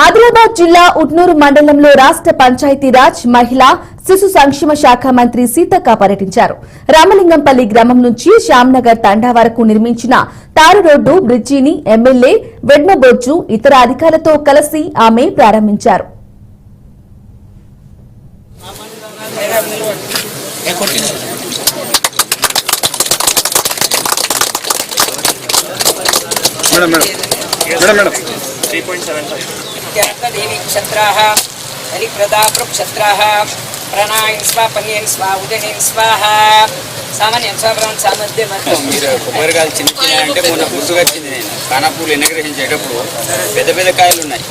ఆదిలాబాద్ జిల్లా ఉట్నూరు మండలంలో రాష్ట్ర పంచాయతీరాజ్ మహిళా శిశు సంక్షేమ శాఖ మంత్రి సీతక్క పర్యటించారు. రామలింగంపల్లి గ్రామం నుంచి శ్యామ్నగర్ తండా వరకు నిర్మించిన తారు రోడ్డు బ్రిడ్జిని ఎమ్మెల్యే వెడ్మబొజ్జు ఇతర అధికారులతో కలిసి ఆమె ప్రారంభించారు. देवी क्षत्राः हरिप्रदा प्रक्षत्राः प्राणायं स्वा पन्यं स्वा उदयं स्वाहा सामान्य स्वाभ्रम सामध्य మీరు కొబ్బరికాయలు చిన్న చిన్న అంటే మొన్న గుర్తుగా వచ్చింది. నేను కానాపూర్లు ఎన్నిగ్రహించేటప్పుడు పెద్ద పెద్ద కాయలు ఉన్నాయి.